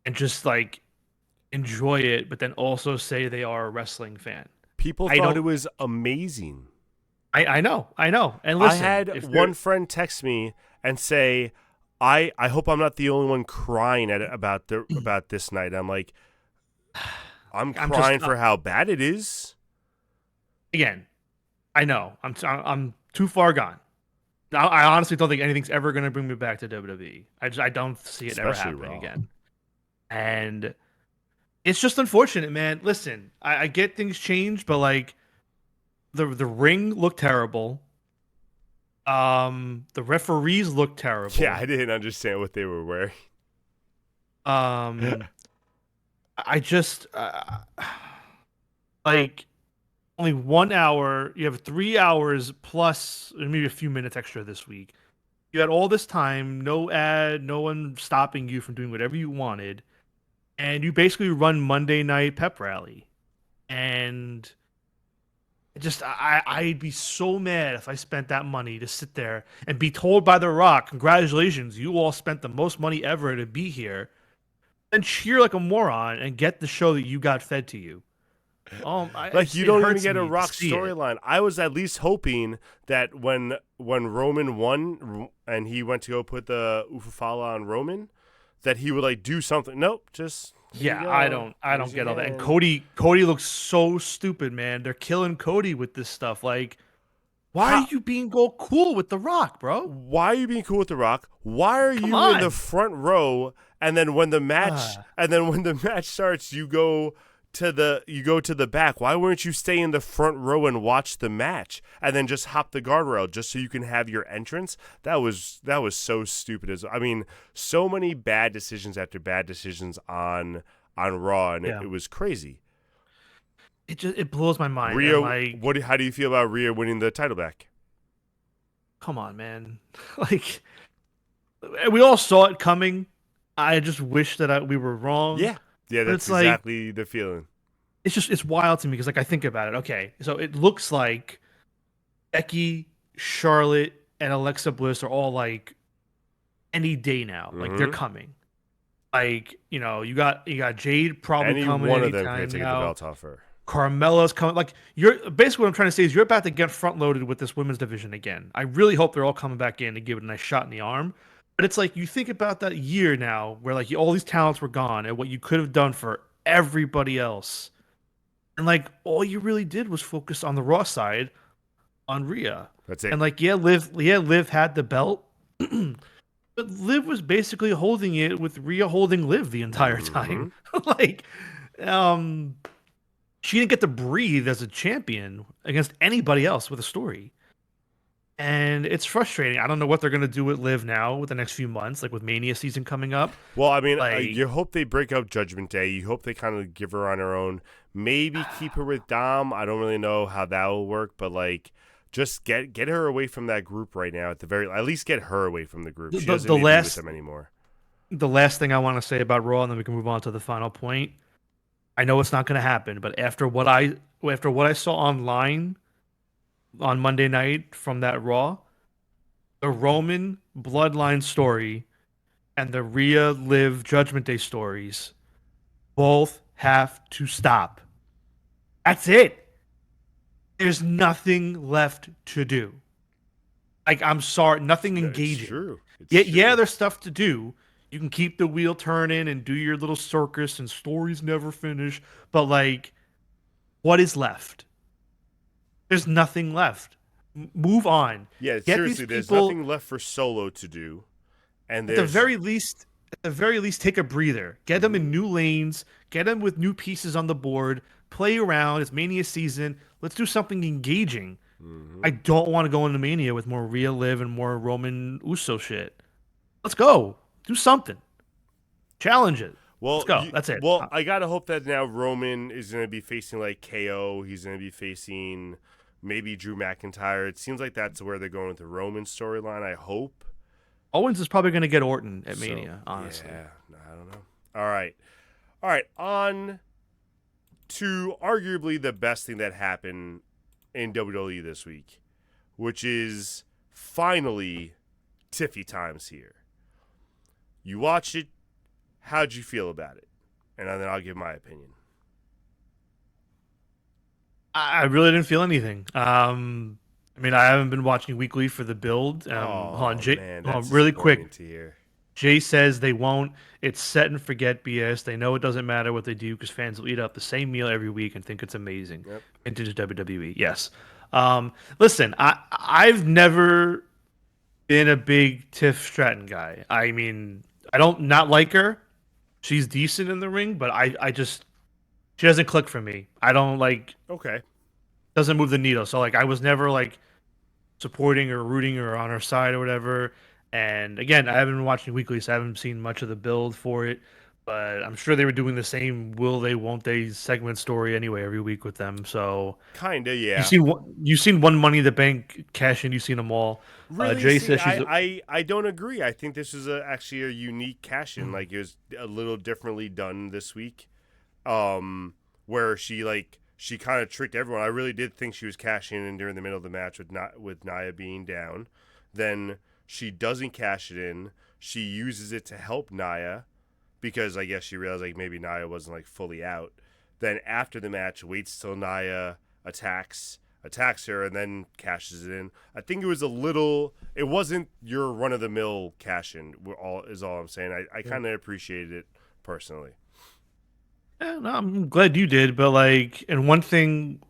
and just like enjoy it, but then also say they are a wrestling fan. People thought it was amazing. I know. And listen, I had one friend text me and say, I hope I'm not the only one crying about this night. I'm like, I'm crying for how bad it is. Again, I know. I'm too far gone. I honestly don't think anything's ever going to bring me back to WWE. I don't see it ever happening again. And it's just unfortunate, man. Listen, I get things change, but like the ring looked terrible. The referees looked terrible. Yeah, I didn't understand what they were wearing. I just like only 1 hour. You have 3 hours plus maybe a few minutes extra this week. You had all this time, no ad, no one stopping you from doing whatever you wanted, and you basically run Monday Night Pep Rally. And I'd be so mad if I spent that money to sit there and be told by The Rock, congratulations, you all spent the most money ever to be here, and cheer like a moron and get the show that you got fed to you. You don't even get a Rock storyline. I was at least hoping that when Roman won and he went to go put the Ufafala on Roman, that he would like do something. Nope, just I don't get all that. And Cody looks so stupid, man. They're killing Cody with this stuff. Like, why are you being cool with The Rock, bro? Why are you being cool with The Rock? Why are you in the front row? And then when the match starts, you go to the back. Why wouldn't you stay in the front row and watch the match and then just hop the guardrail just so you can have your entrance? That was so stupid. I mean, so many bad decisions after bad decisions on Raw, and it was crazy. It blows my mind. Rhea, how do you feel about Rhea winning the title back? Come on, man. Like, we all saw it coming. I just wish that we were wrong. Yeah, that's exactly the feeling. It's wild to me because, like, I think about it. Okay, so it looks like Becky, Charlotte, and Alexa Bliss are all like any day now. Like, they're coming. Like, you got Jade probably coming. Any one of them can take the belt off her. Carmella's coming. Like, basically what I'm trying to say is you're about to get front loaded with this women's division again. I really hope they're all coming back in to give it a nice shot in the arm. But it's like you think about that year now where like all these talents were gone and what you could have done for everybody else. And like all you really did was focus on the Raw side on Rhea. That's it. And like Liv had the belt. But Liv was basically holding it with Rhea holding Liv the entire time. Like she didn't get to breathe as a champion against anybody else with a story. And it's frustrating. I don't know what they're going to do with Liv now with the next few months, like with Mania season coming up. Well, I mean, you hope they break up Judgment Day. You hope they kind of give her on her own. Maybe keep her with Dom. I don't really know how that will work, but like just get her away from that group right now. At least get her away from the group. The, She the, doesn't the need to be with last them anymore. the last thing I want to say about Raw, and then we can move on to the final point. I know it's not going to happen, but after what I saw online on Monday night from that Raw, the Roman bloodline story and the Rhea Liv Judgment Day stories both have to stop. That's it. There's nothing left to do. Like, I'm sorry, nothing No, it's engaging. true. It's Yeah, true. there's stuff to do. You can keep the wheel turning and do your little circus and stories never finish, but like, what is left? There's nothing left. Move on. Yeah, Get these seriously, there's people nothing left for Solo to do, and at the there's very least, take a breather. Get them in Mhm. new lanes. Get them with new pieces on the board. Play around. It's Mania season. Let's do something engaging. I Mhm. don't want to go into Mania with more Rhea Liv and more Roman Uso shit. Let's go. Do something. Challenge it. Let's go. That's it. I gotta hope that now Roman is gonna be facing like KO. He's gonna be facing maybe Drew McIntyre. It seems like that's where they're going with the Roman storyline. I hope. Owens is probably going to get Orton at So Mania, honestly. yeah, I don't know. All right. On to arguably the best thing that happened in WWE this week, which is finally Tiffy times here. You watched it. How'd you feel about it? And then I'll give my opinion. I really didn't feel anything. I mean, I haven't been watching weekly for the build. Hold on, Oh Jay. man, Hold that's on, really disappointing quick. to hear. Jay says they won't. It's set and forget BS. They know it doesn't matter what they do because fans will eat up the same meal every week and think it's amazing. Yep. Vintage WWE. Yes. Listen, I've never been a big Tiff Stratton guy. I mean, I don't not like her. She's decent in the ring, but I just she doesn't click for me. I don't like Okay. doesn't move the needle. So like I was never like supporting or rooting or on her side or whatever. And again, I haven't been watching weekly, so I haven't seen much of the build for it. But I'm sure they were doing the same "will they, won't they" segment story anyway every week with them. So Kinda, you yeah. see, you've seen one Money in the Bank cash in. You've seen them all. Really? Jay See, says she's I don't agree. I think this is actually a unique cash in. Like it was a little differently done this week. Where she kind of tricked everyone. I really did think she was cashing in during the middle of the match with Nia being down. Then she doesn't cash it in. She uses it to help Nia because I guess she realized like maybe Nia wasn't like fully out. Then after the match, waits till Nia attacks her, and then cashes it in. I think it was a little. It wasn't your run of the mill cash in. All I'm saying. I kind of appreciated it personally. yeah, no, I'm glad you did. But like, and one thing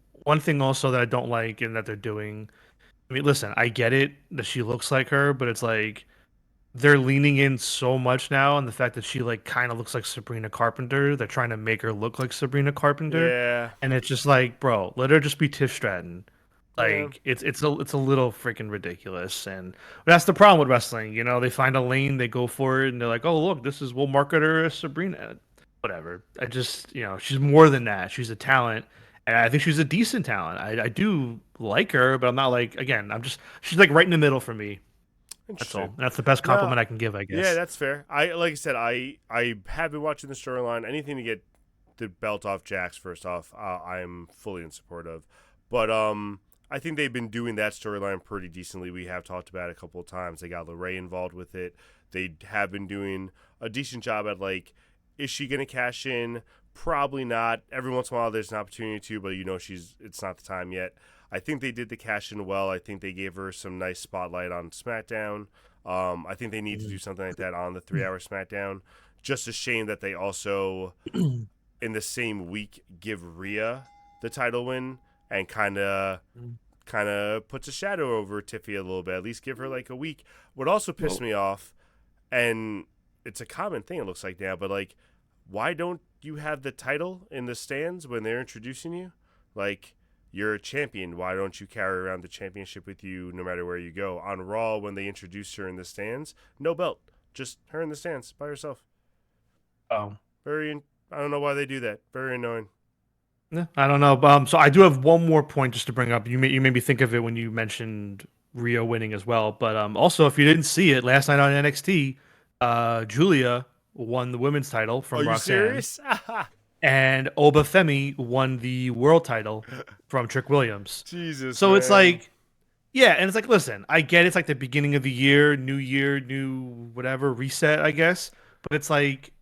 also that I don't like and that they're doing. I mean, listen, I get it that she looks like her, but it's like they're leaning in so much now on the fact that she like kind of looks like Sabrina Carpenter. They're trying to make her look like Sabrina Carpenter, Yeah, and it's just like, bro, let her just be Tiff Stratton. yeah. Like it's a little freaking ridiculous, and that's the problem with wrestling. You know, they find a lane, they go for it, and they're like, oh look, we'll market her as Sabrina. Whatever. I just she's more than that. She's a talent, and I think she's a decent talent. I do like her, but I'm not like again. She's like right in the middle for me. That's all. Interesting. That's the best No, compliment I can give, I yeah, guess. that's fair. I like I said, I have been watching the storyline. Anything to get the belt off Jax first off, I'm fully in support of. But I think they've been doing that storyline pretty decently. We have talked about it a couple of times. They got Lorray involved with it. They have been doing a decent job at like, is she gonna cash in? Probably not. Every once in a while, there's an opportunity to, but it's not the time yet. I think they did the cash in well. I think they gave her some nice spotlight on SmackDown. I think they need to do something like that on the 3 hour SmackDown. Just a shame that they also, in the same week, give Rhea the title win and kind of puts a shadow over Tiffy a little bit. At least give her like a week. What also pissed Well, me off, and it's a common thing it looks like now, but like, why don't you have the title in the stands when they're introducing you? Like, you're a champion. Why don't you carry around the championship with you no matter where you go? On Raw, when they introduced her in the stands, no belt, just her in the stands by herself. oh, I don't know why they do that. Very annoying. Yeah, I don't know. So I do have one more point just to bring up. You made me think of it when you mentioned Rio winning as well. But also, if you didn't see it last night on NXT, Julia won the women's title Are from you Roxanne, serious? and Obafemi won the world title from Trick Williams. Jesus, So it's man. like, yeah, and it's like, listen, I get it's like the beginning of the year, new whatever, reset, I guess. But it's like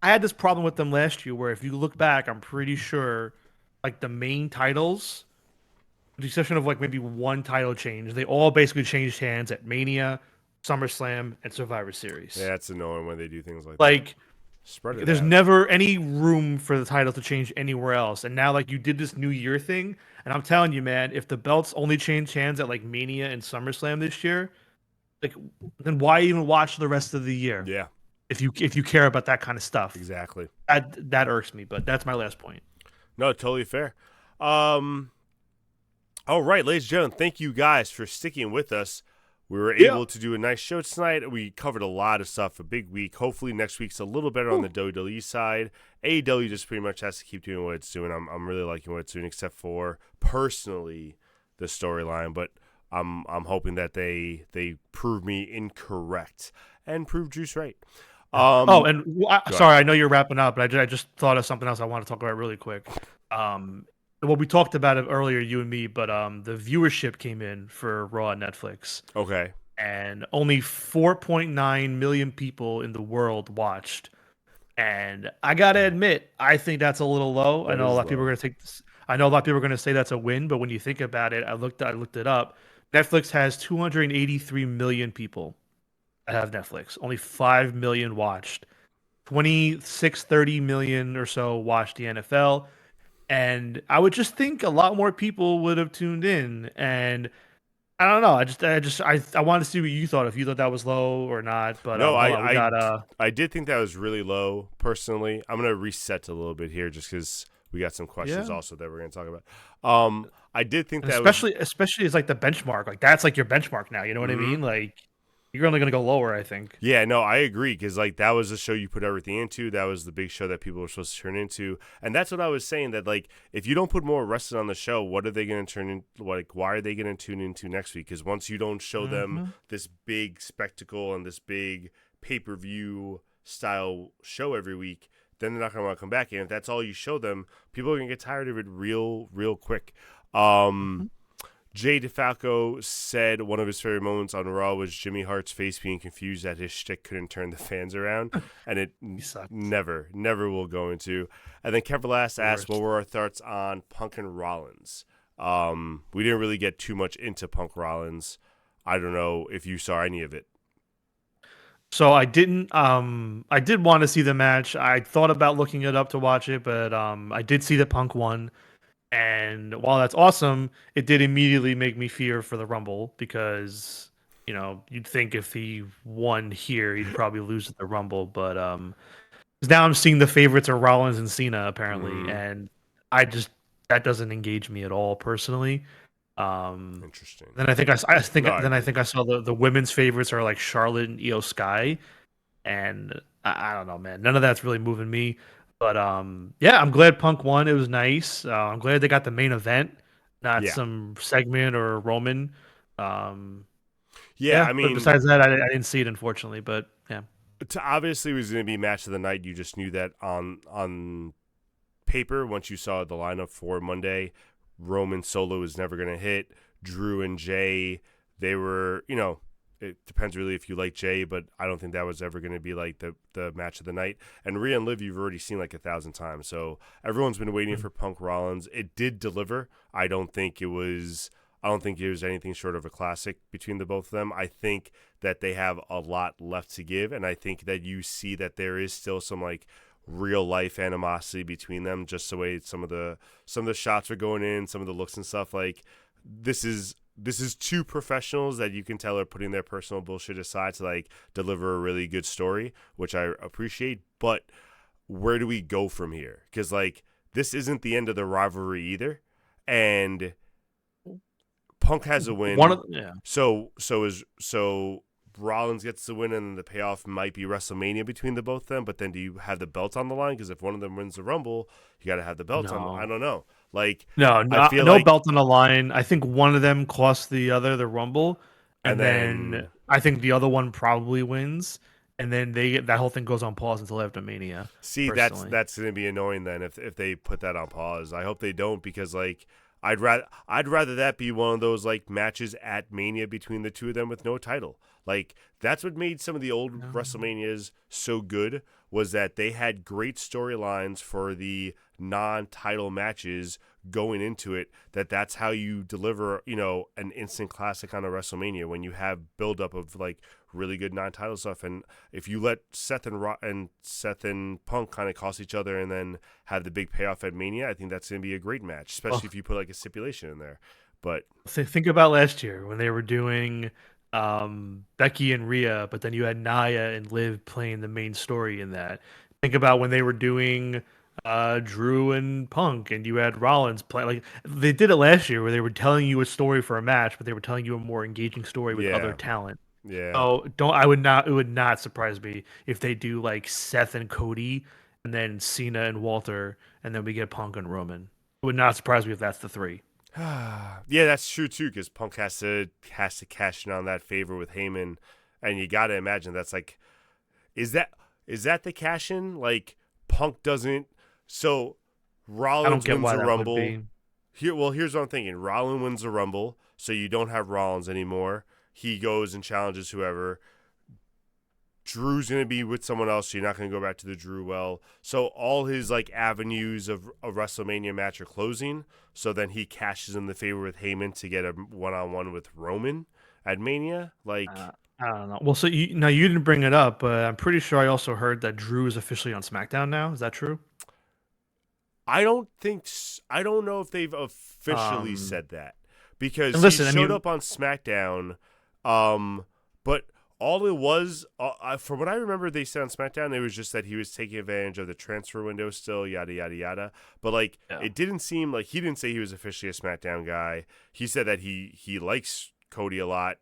I had this problem with them last year where if you look back, I'm pretty sure like the main titles, with the exception of like maybe one title change, they all basically changed hands at Mania, SummerSlam, and Survivor Yeah, Series. that's annoying when they do things like that. Like Spread it there's out. never any room for the title to change anywhere else. And now like you did this New Year thing, and I'm telling you, man, if the belts only change hands at like Mania and SummerSlam this year, like then why even watch the rest of the year Yeah, if you care about that kind of stuff? exactly. That irks me, but that's my last point. No, totally fair. Um, all right, ladies and gentlemen, thank you guys for sticking with us. We were Yeah. able to do a nice show tonight. We covered a lot of stuff, a big week. Hopefully next week's a little better on the WWE side. AEW just pretty much has to keep doing what it's doing. I'm really liking what it's doing, except for personally the storyline. But I'm hoping that they prove me incorrect and prove Juice right. Oh, Um, and Go ahead. sorry, I know you're wrapping up, but I just thought of something else I want to talk about really quick. Um, well, we talked about it earlier, you and me, but the viewership came in for Raw on Netflix, Okay, and only 4.9 million people in the world watched. And I gotta admit, I think that's a little low. I that know a is lot of people are low. gonna take this. I know a lot of people are gonna say that's a win, but when you think about it, I looked it up. Netflix has 283 million people that have Netflix. Only 5 million watched. 26, 30 million or so watched the NFL. And I would just think a lot more people would have tuned in. And I don't know. I wanted to see what you thought, if you thought that was low or not. But No, hold on, we got I did think that was really low. Personally, I'm gonna reset a little bit here just because we got some questions yeah. also that we're gonna talk about. I did think And that was. especially as like the benchmark. Like that's like your benchmark now. You know what I Mhm. mean? Like you're only gonna go lower, I think. Yeah, no, I agree because like that was the show you put everything into. That was the big show that people were supposed to turn into, and that's what I was saying. That like if you don't put more wrestling on the show, what are they going to turn in? Like, why are they going to tune into next week? Because once you don't show them Hmm. this big spectacle and this big pay-per-view style show every week, then they're not going to want to come back. And if that's all you show them, people are going to get tired of it real quick. Um, Jay DeFalco said one of his favorite moments on Raw was Jimmy Hart's face being confused that his shtick couldn't turn the fans around, and it He sucks. never will go into. And then Kevin Last The asked, "What worst. were our thoughts on Punk and Rollins?" We didn't really get too much into Punk Rollins. I don't know if you saw any of it. So I did want to see the match. I thought about looking it up to watch it, but I did see that Punk won. And while that's awesome, it did immediately make me fear for the Rumble because, you'd think if he won here, he'd probably lose at the Rumble. But 'cause now I'm seeing the favorites are Rollins and Cena apparently, Mm-hmm. and I just that doesn't engage me at all personally. Um, Interesting. then I think I think No, I then I agree. think I saw the women's favorites are like Charlotte and Io Sky, and I don't know, man. None of that's really moving me. But yeah, I'm glad Punk won. It was nice. I'm glad they got the main event, not Yeah, some segment or Roman. Um, yeah. yeah, I but mean, besides that, I didn't see it unfortunately. But yeah, obviously it was going to be match of the night. You just knew that on paper once you saw the lineup for Monday. Roman Solo was never going to hit. Drew and Jay, they were, it depends really if you like Jay, but I don't think that was ever going to be like the match of the night. And Rhea and Liv, you've already seen like 1,000 times. So everyone's been waiting mm, for Punk Rollins. It did deliver. I don't think it was anything short of a classic between the both of them. I think that they have a lot left to give, and I think that you see that there is still some like real life animosity between them. Just the way some of the shots are going in, some of the looks and stuff. Like this is two professionals that you can tell are putting their personal bullshit aside to like deliver a really good story, which I appreciate. But where do we go from here? Because like this isn't the end of the rivalry either, and Punk has a one win. of yeah. So Rollins gets the win and the payoff might be WrestleMania between the both of them, but then do you have the belt on the line? Because if one of them wins the Rumble, you got to have the belt on. I No. don't know. Like, No, I feel no like, belt on the line. I think one of them costs the other the Rumble, and and then then I think the other one probably wins, and then that whole thing goes on pause until after Mania. see Personally, that's gonna be annoying then if they put that on pause. I hope they don't because like I'd rather that be one of those like matches at Mania between the two of them with no title. Like that's what made some of the old no. WrestleManias so good was that they had great storylines for the non-title matches going into it. That's how you deliver, an instant classic on a WrestleMania when you have buildup of like really good non-title stuff. And if you let Seth and Punk kind of cost each other and then have the big payoff at Mania, I think that's going to be a great match, especially Well, if you put like a stipulation in there. But think about last year when they were doing Becky and Rhea, but then you had Nia and Liv playing the main story in that. Think about when they were doing Drew and Punk, and you had Rollins play. Like they did it last year, where they were telling you a story for a match, but they were telling you a more engaging story with other yeah, talent. yeah. Oh, don't I would not it would not surprise me if they do like Seth and Cody and then Cena and Walter and then we get Punk and Roman. It would not surprise me if that's the three. Yeah, that's true too. Because Punk has to cash in on that favor with Heyman, and you got to imagine that's like, is that the cash in? Like Punk doesn't. So I don't Rollins get wins why a that would Rumble. be. Here's what I'm thinking. Rollins wins a Rumble, so you don't have Rollins anymore. He goes and challenges whoever. Drew's gonna be with someone else, so you're not gonna go back to the Drew well. So all his like avenues of a WrestleMania match are closing. So then he cashes in the favor with Heyman to get a one-on-one with Roman at Mania. Uh, Like I don't know. Well, so you didn't bring it up, but I'm pretty sure I also heard that Drew is officially on SmackDown now. Is that true? I don't know if they've officially Um, said that and because he listen, I showed mean, up on SmackDown, but all it was, from what I remember, they said on SmackDown, it was just that he was taking advantage of the transfer window still, yada yada yada. But like, yeah. it didn't seem like he didn't say he was officially a SmackDown guy. He said that he likes Cody a lot.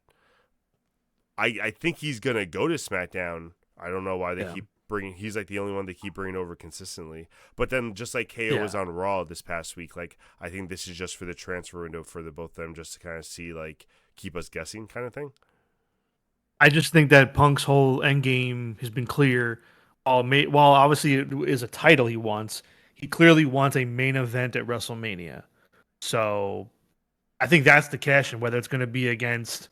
I think he's gonna go to SmackDown. I don't know why they Yeah. keep bringing. He's like the only one they keep bringing over consistently. But then just like KO was Yeah. on Raw this past week, like I think this is just for the transfer window for the both of them, just to kind of see like keep us guessing kind of thing. I just think that Punk's whole end game has been clear. While obviously it is a title he wants, he clearly wants a main event at WrestleMania. So I think that's the cash in, whether it's going to be against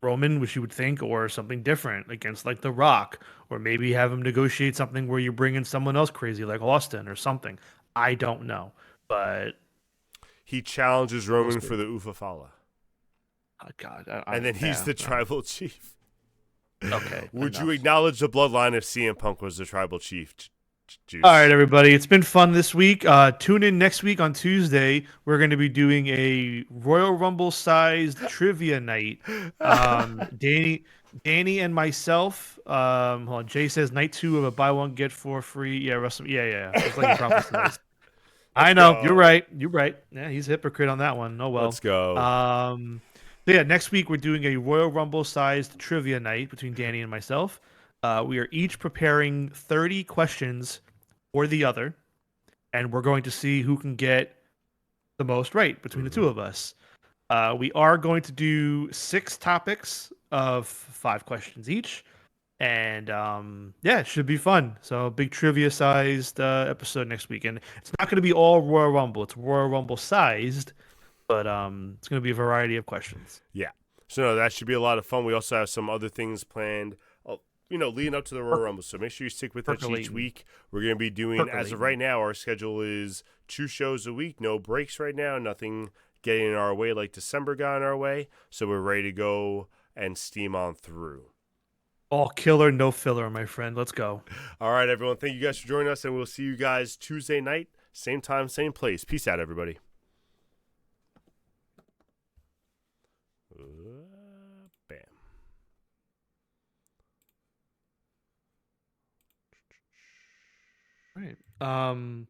Roman, which you would think, or something different against like The Rock, or maybe have him negotiate something where you bring in someone else crazy like Austin or something. I don't know, but He challenges we'll Roman see. for the Ufafala, Oh, God, and then he's yeah, the tribal chief. okay, Would you enough. acknowledge the bloodline if CM Punk was the tribal chief? All right, Juice. everybody. It's been fun this week. Tune in next week on Tuesday. We're going to be doing a Royal Rumble sized trivia night. Danny and myself. Hold on. Jay says night two of a buy one get four free. Yeah, yeah. Just like he promised us. Let's I know. You're go. right. You're right. Yeah, he's a hypocrite on that one. Oh Let's well. go. So yeah, next week we're doing a Royal Rumble sized trivia night between Danny and myself. We are each preparing 30 questions for the other, and we're going to see who can get the most right between the Mm-hmm. two of us. We are going to do 6 topics of 5 questions each, and yeah, it should be fun. So, big trivia sized episode next week, and it's not going to be all Royal Rumble. It's Royal Rumble sized, but it's going to be a variety of questions. Yeah. So no, that should be a lot of fun. We also have some other things planned, leading up to the Royal Per- Rumble. So make sure you stick with us each percolating, week. We're going to be doing, as of percolating. right now, our schedule is 2 shows a week, no breaks right now, nothing getting in our way like December got in our way. So we're ready to go and steam on through. All killer, no filler, my friend. Let's go. All right, everyone. Thank you guys for joining us, and we'll see you guys Tuesday night, same time, same place. Peace out, everybody. Bam. All right.